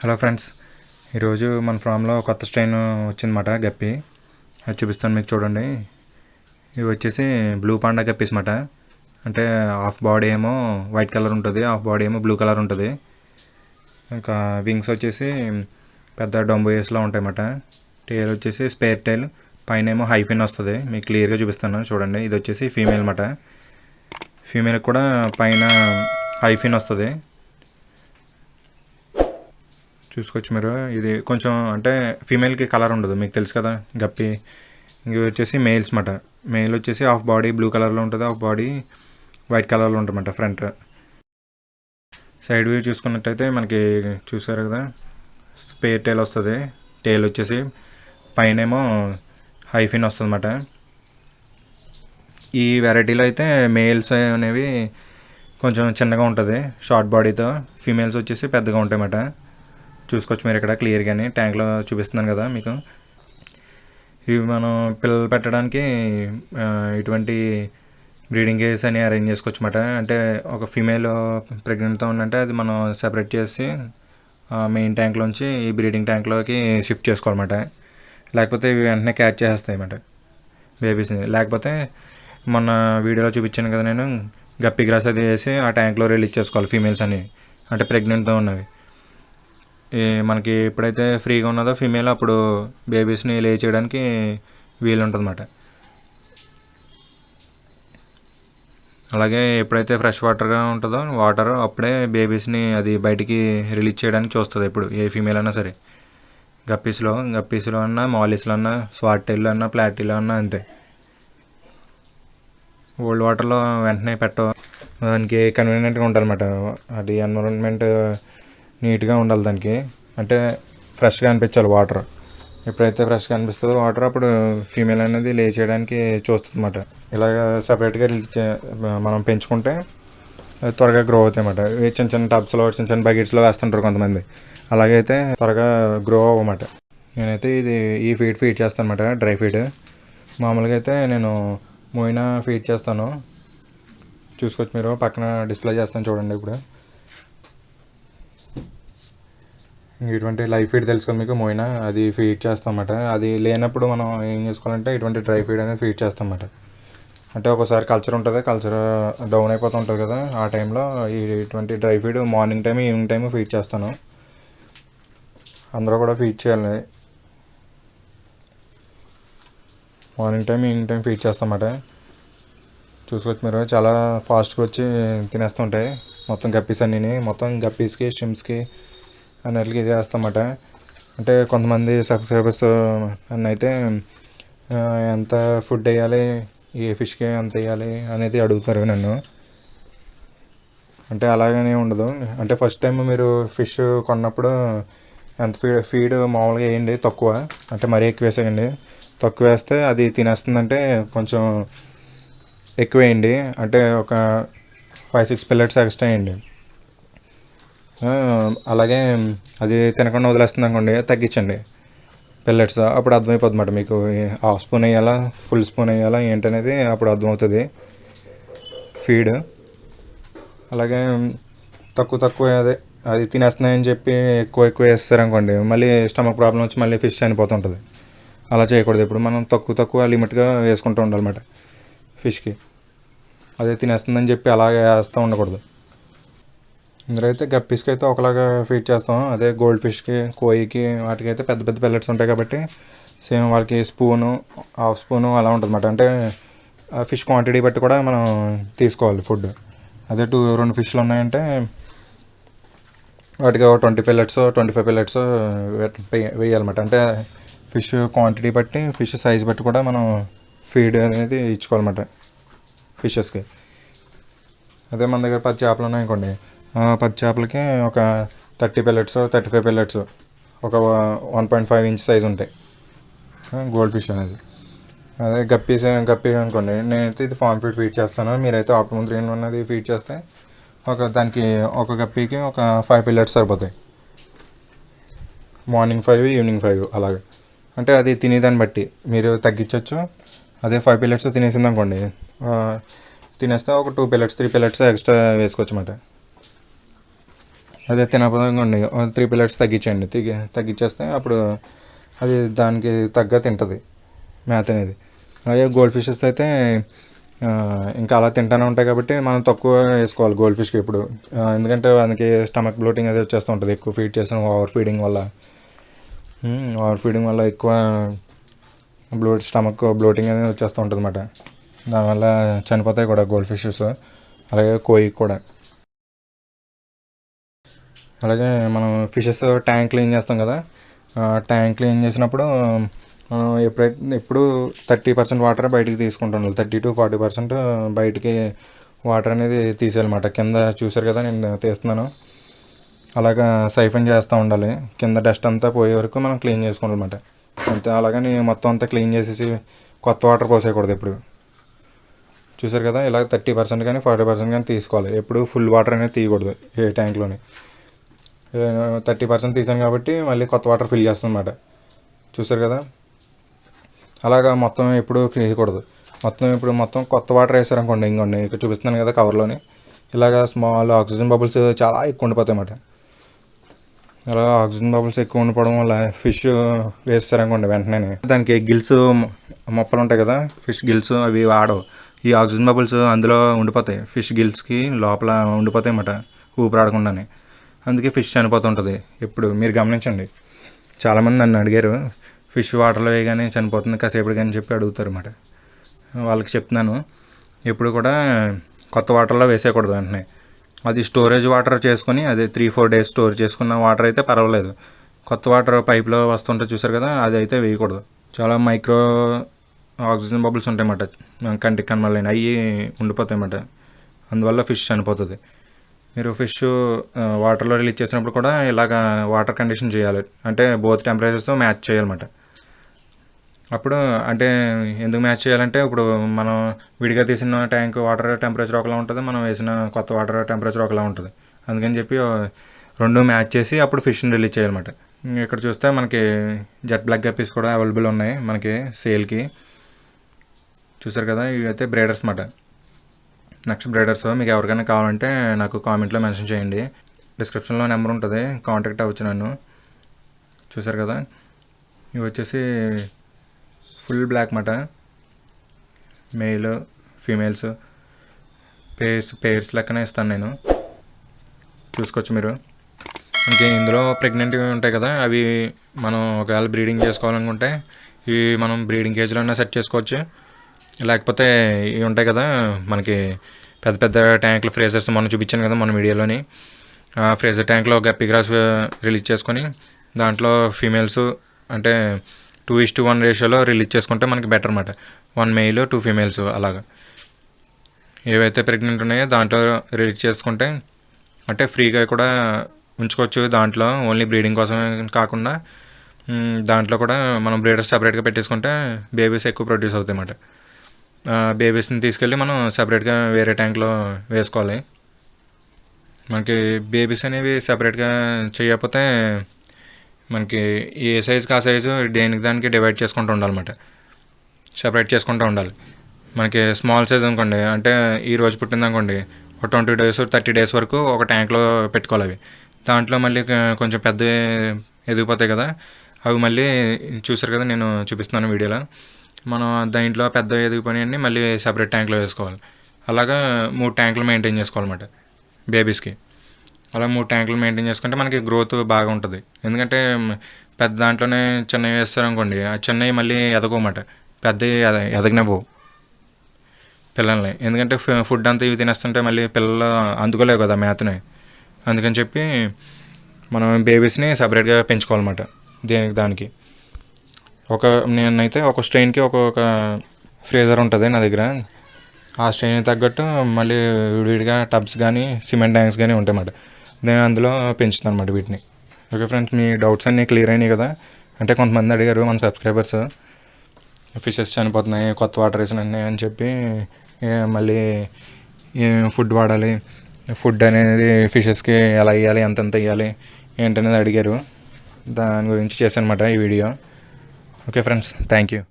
Hello friends, ఈరోజు మన ఫామ్లో కొత్త స్ట్రెయిన్ వచ్చిందన్నమాట. గప్పి అది చూపిస్తాను మీకు, చూడండి. ఇవి వచ్చేసి బ్లూ పాండా గప్పీస్ అన్నమాట. అంటే హాఫ్ బాడీ ఏమో వైట్ కలర్ ఉంటుంది, హాఫ్ బాడీ ఏమో బ్లూ కలర్ ఉంటుంది. ఇంకా వింగ్స్ వచ్చేసి పెద్ద డొంబోయేస్లో ఉంటాయి అన్నమాట. టైల్ వచ్చేసి స్పేర్ టైల్, పైన ఏమో హైఫిన్ వస్తుంది. మీకు క్లియర్గా చూపిస్తాను చూడండి. ఇది వచ్చేసి ఫీమేల్ అన్నమాట. ఫీమేల్కి కూడా పైన హైఫిన్ వస్తుంది, చూసుకోవచ్చు మీరు. ఇది కొంచెం అంటే ఫీమేల్కి కలర్ ఉండదు, మీకు తెలుసు కదా గప్పి. ఇవి వచ్చేసి మేల్స్ అన్నమాట. మేల్ వచ్చేసి హాఫ్ బాడీ బ్లూ కలర్లో ఉంటుంది, హాఫ్ బాడీ వైట్ కలర్లో ఉంటుందన్నమాట. ఫ్రంట్ సైడ్ వ్యూ చూసుకున్నట్టయితే మనకి చూసారు కదా, స్పేర్ టైల్ వస్తుంది. టైల్ వచ్చేసి పైన ఏమో హైఫిన్ వస్తుంది అన్నమాట. ఈ వెరైటీలో అయితే మేల్స్ అనేవి కొంచెం చిన్నగా ఉంటుంది షార్ట్ బాడీతో, ఫీమేల్స్ వచ్చేసి పెద్దగా ఉంటాయి అన్నమాట. చూసుకోవచ్చు మీరు ఇక్కడ క్లియర్గానే, ట్యాంక్లో చూపిస్తున్నాను కదా మీకు. ఇవి మనం పిల్లలు పెట్టడానికి ఇటువంటి బ్రీడింగ్ కేజెస్ అని అరేంజ్ చేసుకోవచ్చు అన్నమాట. అంటే ఒక ఫీమేల్ ప్రెగ్నెంట్తో ఉందంటే అది మనం సెపరేట్ చేసి మెయిన్ ట్యాంక్లోంచి ఈ బ్రీడింగ్ ట్యాంక్లోకి షిఫ్ట్ చేసుకోవాలన్నమాట. లేకపోతే ఇవి వెంటనే క్యాచ్ చేసేస్తాయి అన్నమాట బేబీస్ని. లేకపోతే మొన్న వీడియోలో చూపించాను కదా నేను, గప్పి గ్రాస్ అది వేసి ఆ ట్యాంక్లో రిలీజ్ చేసుకోవాలి ఫీమేల్స్ అని, అంటే ప్రెగ్నెంట్తో ఉన్నవి. మనకి ఎప్పుడైతే ఫ్రీగా ఉన్నదో ఫీమేల్, అప్పుడు బేబీస్ని లే చేయడానికి వీలు ఉంటుందన్నమాట. అలాగే ఎప్పుడైతే ఫ్రెష్ వాటర్గా ఉంటుందో వాటర్, అప్పుడే బేబీస్ని అది బయటికి రిలీజ్ చేయడానికి చూస్తుంది ఎప్పుడు, ఏ ఫీమేల్ అయినా సరే. గప్పీస్లో అన్నా, మాలిస్లో అన్నా, స్వాట్ టైల్లో అన్నా, ప్లాటీలో అన్నా అంతే. ఓల్డ్ వాటర్లో వెంటనే దానికి కన్వీనియంట్గా ఉండాలన్నమాట. అది ఎన్విరాన్మెంట్ నీట్గా ఉండాలి దానికి, అంటే ఫ్రెష్గా అనిపించాలి వాటర్. ఎప్పుడైతే ఫ్రెష్గా అనిపిస్తుందో వాటర్, అప్పుడు ఫీమేల్ అనేది లే చేయడానికి చూస్తుంది అన్నమాట. ఇలాగ సపరేట్గా మనం పెంచుకుంటే త్వరగా గ్రో అవుతాయి అన్నమాట. చిన్న చిన్న టబ్స్లో, చిన్న చిన్న బకెట్స్లో వేస్తుంటారు కొంతమంది, అలాగైతే త్వరగా గ్రో అవ్వమాట. నేనైతే ఈ ఫీడ్ చేస్తాను అన్నమాట, డ్రై ఫీడ్. మామూలుగా అయితే నేను మోయినా ఫీడ్ చేస్తాను. చూసుకోవచ్చు మీరు, పక్కన డిస్ప్లే చేస్తాను చూడండి. ఇప్పుడు ఇటువంటి లైవ్ ఫీడ్ తెలుసు కదా మీకు, మోయినా, అది ఫీడ్ చేస్తాం అన్నమాట. అది లేనప్పుడు మనం ఏం చేసుకోవాలంటే ఇటువంటి డ్రై ఫీడ్ అనేది ఫీడ్ చేస్తాం అన్నమాట. అంటే ఒకసారి కల్చర్ ఉంటుంది, కల్చర్ డౌన్ అయిపోతూ ఉంటుంది కదా, ఆ టైంలో ఇటువంటి dry feed morning time, evening time feed చేస్తాను. అందరూ కూడా ఫీడ్ చేయాలి. Morning time, evening time feed చేస్తాం అన్నమాట. చూసుకోవచ్చు మీరు, చాలా ఫాస్ట్గా వచ్చి తినేస్తుంటాయి మొత్తం గప్పీస్ అన్నీ. మొత్తం గప్పీస్కి, షిమ్స్కి అన్నిటికీ ఇది వేస్తామన్నమాట. అంటే కొంతమంది సబ్స్క్రైబర్స్ అన్న అయితే ఎంత ఫుడ్ వేయాలి, ఏ ఫిష్కి ఎంత వేయాలి అనేది అడుగుతారు నన్ను. అంటే అలాగనే ఉండదు. అంటే ఫస్ట్ టైం మీరు ఫిష్ కొన్నప్పుడు ఎంత ఫీడ్ మామూలుగా వేయండి, తక్కువ, అంటే మరీ ఎక్కువ వేసేయండి. తక్కువ వేస్తే అది తినేస్తుందంటే కొంచెం ఎక్కువ వేయండి, అంటే ఒక 5-6 pellets ఎక్స్ట్రా వేయండి. అలాగే అది తినకుండా వదిలేస్తుంది అనుకోండి, తగ్గించండి పెల్లెట్స్. అప్పుడు అర్థమైపోతుంది అన్నమాట మీకు, హాఫ్ స్పూన్ వేయాలా, ఫుల్ స్పూన్ వేయాలా ఏంటనేది అప్పుడు అర్థమవుతుంది ఫీడ్. అలాగే తక్కువ అది తినేస్తున్నాయని చెప్పి ఎక్కువ వేస్తారనుకోండి, మళ్ళీ స్టమక్ ప్రాబ్లం వచ్చి మళ్ళీ ఫిష్ చనిపోతుంటుంది. అలా చేయకూడదు. ఇప్పుడు మనం తక్కువ లిమిట్గా వేసుకుంటూ ఉండాలన్నమాట ఫిష్కి. అదే తినేస్తుందని చెప్పి అలాగే వేస్తూ ఉండకూడదు. ఇందులో అయితే గప్పీస్కి అయితే ఒకలాగా ఫీడ్ చేస్తాం, అదే గోల్డ్ ఫిష్కి, కోయికి, వాటికి అయితే పెద్ద పెద్ద పెల్లెట్స్ ఉంటాయి కాబట్టి సేమ్ వాళ్ళకి స్పూను, హాఫ్ స్పూను అలా ఉంటుంది అన్నమాట. అంటే ఫిష్ క్వాంటిటీ బట్టి కూడా మనం తీసుకోవాలి ఫుడ్. అదే 2 ఫిష్లు ఉన్నాయంటే వాటికి 20 pellets, 25 pellets వేయాలన్నమాట. అంటే ఫిష్ క్వాంటిటీ బట్టి, ఫిష్ సైజ్ బట్టి కూడా మనం ఫీడ్ అనేది ఇచ్చుకోవాలన్నమాట ఫిషెస్కి. అదే మన దగ్గర 10 చేపలు ఉన్నాయనుకోండి, 10 చేపలకి ఒక 30 pellets, 35 pellets, ఒక 1.5 inch సైజ్ ఉంటాయి గోల్డ్ ఫిష్ అనేది. అదే గప్పీ అనుకోండి, నేనైతే ఇది ఫామ్ ఫీడ్ చేస్తాను. మీరైతే ఆప్టిమమ్ 3-in-1 అనేది ఫీడ్ చేస్తే దానికి ఒక గప్పీకి ఒక 5 pellets సరిపోతాయి. మార్నింగ్ 5, ఈవినింగ్ 5 అలాగే. అంటే అది తినేదాన్ని బట్టి మీరు తగ్గించవచ్చు. అదే 5 pellets తినేసింది అనుకోండి, తినేస్తే ఒక 2 pellets, 3 pellets ఎక్స్ట్రా వేసుకోవచ్చు అన్నమాట. అదే తినపదండి 3 పిల్లెట్స్ తగ్గించండి, తగ్గించేస్తే అప్పుడు అది దానికి తగ్గ తింటుంది మేత అనేది. అలాగే గోల్డ్ ఫిషెస్ అయితే ఇంకా అలా తింటూనే ఉంటాయి కాబట్టి మనం తక్కువ వేసుకోవాలి గోల్డ్ ఫిష్కి ఇప్పుడు. ఎందుకంటే దానికి స్టమక్ బ్లోటింగ్ అది వచ్చేస్తూ ఉంటుంది ఎక్కువ ఫీడ్ చేసిన ఓవర్ ఫీడింగ్ వల్ల ఎక్కువ స్టమక్ బ్లోటింగ్ అనేది వచ్చేస్తూ ఉంటుంది అన్నమాట. దానివల్ల చనిపోతాయి కూడా గోల్డ్ ఫిషెస్, అలాగే కోయి కూడా. అలాగే మనం ఫిషెస్ ట్యాంక్ క్లీన్ చేస్తాం కదా, ట్యాంక్ క్లీన్ చేసినప్పుడు ఎప్పుడు 30% వాటర్ బయటికి తీసుకుంటాం, 30-40% బయటికి వాటర్ అనేది తీసేయాలన్నమాట. కింద చూసారు కదా నేను తీస్తున్నాను, అలాగా సైఫన్ చేస్తూ ఉండాలి. కింద డస్ట్ అంతా పోయే వరకు మనం క్లీన్ చేసుకోవాలన్నమాట. అంతే, అలాగని మొత్తం అంతా క్లీన్ చేసేసి కొత్త వాటర్ పోసేయకూడదు ఎప్పుడు. చూసారు కదా, ఇలా 30% కానీ 40% కానీ తీసుకోవాలి. ఎప్పుడు ఫుల్ వాటర్ అనేది తీయకూడదు ఏ ట్యాంక్లోని. 30% తీసాను కాబట్టి మళ్ళీ కొత్త వాటర్ ఫిల్ చేస్తుంది అన్నమాట. చూసారు కదా, అలాగా మొత్తం ఎప్పుడు తీయకూడదు. మొత్తం కొత్త వాటర్ వేసారనుకోండి, ఇంకోండి ఇక్కడ చూపిస్తున్నాను కదా కవర్లోని, ఇలాగ స్మాల్ ఆక్సిజన్ బబుల్స్ చాలా ఎక్కువ ఉండిపోతాయి అన్నమాట. అలా ఆక్సిజన్ బబుల్స్ ఎక్కువ ఉండిపోవడం వల్ల ఫిష్ వేస్తారనుకోండి వెంటనే దానికి గిల్స్ మొప్పలు ఉంటాయి కదా, ఫిష్ గిల్స్ అవి ఆడవు. ఈ ఆక్సిజన్ బబుల్స్ అందులో ఉండిపోతాయి, ఫిష్ గిల్స్కి లోపల ఉండిపోతాయి అన్నమాట ఊపిరాడకుండానే. అందుకే ఫిష్ చనిపోతుంటుంది. ఇప్పుడు మీరు గమనించండి, చాలామంది నన్ను అడిగారు ఫిష్ వాటర్లో వేయగానే చనిపోతుంది కాసేపటి కానీ చెప్పి అడుగుతారు అన్నమాట. వాళ్ళకి చెప్తున్నాను, ఎప్పుడు కూడా కొత్త వాటర్లో వేసేయకూడదు వెంటనే. అది స్టోరేజ్ వాటర్ చేసుకొని అదే 3-4 days స్టోర్ చేసుకున్న వాటర్ అయితే పర్వాలేదు. కొత్త వాటర్ పైప్లో వస్తుంటే చూసారు కదా, అది అయితే వేయకూడదు. చాలా మైక్రో ఆక్సిజన్ బబుల్స్ ఉంటాయి అన్నమాట, కంటికి కనబడలేని అవి ఉండిపోతాయి అన్నమాట. అందువల్ల ఫిష్ చనిపోతుంది. మీరు ఫిష్ వాటర్లో రిలీజ్ చేసినప్పుడు కూడా ఇలాగ వాటర్ కండిషన్ చేయాలి, అంటే బోత్ టెంపరేచర్స్తో మ్యాచ్ చేయాలన్నమాట. అప్పుడు అంటే ఎందుకు మ్యాచ్ చేయాలంటే, ఇప్పుడు మనం విడిగా తీసిన ట్యాంక్ వాటర్ టెంపరేచర్ ఒకలా ఉంటుంది, మనం వేసిన కొత్త వాటర్ టెంపరేచర్ ఒకలా ఉంటుంది. అందుకని చెప్పి రెండు మ్యాచ్ చేసి అప్పుడు ఫిష్ని రిలీజ్ చేయాలన్నమాట. ఇక్కడ చూస్తే మనకి జెట్ బ్లాక్ గప్పీస్ కూడా అవైలబుల్ ఉన్నాయి మనకి సేల్కి. చూసారు కదా, ఇవి అయితే బ్రీడర్స్ అన్నమాట, నెక్స్ట్ బ్రీడర్స్. మీకు ఎవరికైనా కావాలంటే నాకు కామెంట్లో మెన్షన్ చేయండి, డిస్క్రిప్షన్లో నెంబర్ ఉంటుంది, కాంటాక్ట్ అవ్వచ్చు నన్ను. చూసారు కదా, ఇవి వచ్చేసి ఫుల్ బ్లాక్ మాట, మెయిల్ ఫీమేల్స్ పేర్స్ లెక్కనే ఇస్తాను నేను, చూసుకోవచ్చు మీరు. ఇంకే ఇందులో ప్రెగ్నెంట్ ఉంటాయి కదా, అవి మనం ఒకవేళ బ్రీడింగ్ చేసుకోవాలనుకుంటే ఇవి మనం బ్రీడింగ్ కేజ్లోనే సెట్ చేసుకోవచ్చు. లేకపోతే ఇవి ఉంటాయి కదా మనకి పెద్ద పెద్ద ట్యాంకులు, ఫ్రేజర్స్ మనం చూపించాను కదా మన వీడియోలోని, ఫ్రేజర్ ట్యాంక్లో గప్పీ గ్రాస్ రిలీజ్ చేసుకొని దాంట్లో ఫీమేల్స్ అంటే 2:1 రేషియోలో రిలీజ్ చేసుకుంటే మనకి బెటర్ అన్నమాట. 1 male 2 females అలాగా. ఏవైతే ప్రెగ్నెంట్ ఉన్నాయో దాంట్లో రిలీజ్ చేసుకుంటే అంటే ఫ్రీగా కూడా ఉంచుకోవచ్చు. దాంట్లో ఓన్లీ బ్రీడింగ్ కోసమే కాకుండా దాంట్లో కూడా మనం బ్రీడర్స్ సపరేట్గా పెట్టేసుకుంటే బేబీస్ ఎక్కువ ప్రొడ్యూస్ అవుతాయి అన్నమాట. బేబీస్ని తీసుకెళ్ళి మనం సపరేట్గా వేరే ట్యాంక్లో వేసుకోవాలి. మనకి బేబీస్ అనేవి సపరేట్గా చేయకపోతే మనకి ఏ సైజుకి ఆ సైజు దేనికి దానికి డివైడ్ చేసుకుంటూ ఉండాలన్నమాట, సపరేట్ చేసుకుంటూ ఉండాలి. మనకి స్మాల్ సైజ్ అనుకోండి, అంటే ఈరోజు పుట్టిందనుకోండి, ఒక 20 days 30 days వరకు ఒక ట్యాంక్లో పెట్టుకోవాలి. అవి దాంట్లో మళ్ళీ కొంచెం పెద్ద ఎదిగిపోతాయి కదా, అవి మళ్ళీ చూసారు కదా నేను చూపిస్తున్నాను వీడియోలో, మనం దాంట్లో పెద్ద ఎదిగిపోయినవన్నీ మళ్ళీ సపరేట్ ట్యాంక్లో వేసుకోవాలి. అలాగా 3 ట్యాంకులు మెయింటైన్ చేసుకోవాలన్నమాట బేబీస్కి. అలా 3 ట్యాంకులు మెయింటైన్ చేసుకుంటే మనకి గ్రోత్ బాగా ఉంటుంది. ఎందుకంటే పెద్ద దాంట్లోనే చిన్నవి వేస్తారనుకోండి, ఆ చిన్నవి మళ్ళీ ఎదగమాట, పెద్దవి ఎదగనివ్వవు పిల్లల్ని. ఎందుకంటే ఫుడ్ అంతా ఇవి తినేస్తుంటే మళ్ళీ పిల్లలు అందుకోలేవు కదా మేతని. అందుకని చెప్పి మనం బేబీస్ని సపరేట్గా పెంచుకోవాలన్నమాట దానికి. నేనైతే ఒక స్ట్రెయిన్కి ఒక్కొక్క ఫ్రీజర్ ఉంటుంది నా దగ్గర, ఆ స్ట్రెయిన్ తగ్గట్టు మళ్ళీ విడివిడిగా టబ్స్ కానీ సిమెంట్ ట్యాంక్స్ కానీ ఉంటాయి అన్నమాట. నేను అందులో పెంచుతాను అన్నమాట వీటిని. ఓకే ఫ్రెండ్స్, మీ డౌట్స్ అన్నీ క్లియర్ అయినాయి కదా. అంటే కొంతమంది అడిగారు మన సబ్స్క్రైబర్స్, ఫిషెస్ చనిపోతున్నాయి కొత్త వాటర్ వేసినాయి అని చెప్పి, మళ్ళీ ఫుడ్ వాడాలి, ఫుడ్ అనేది ఫిషెస్కి ఎలా వేయాలి, ఎంతెంత వేయాలి ఏంటనేది అడిగారు. దాని గురించి చేశాను అన్నమాట ఈ video. Okay friends, thank you.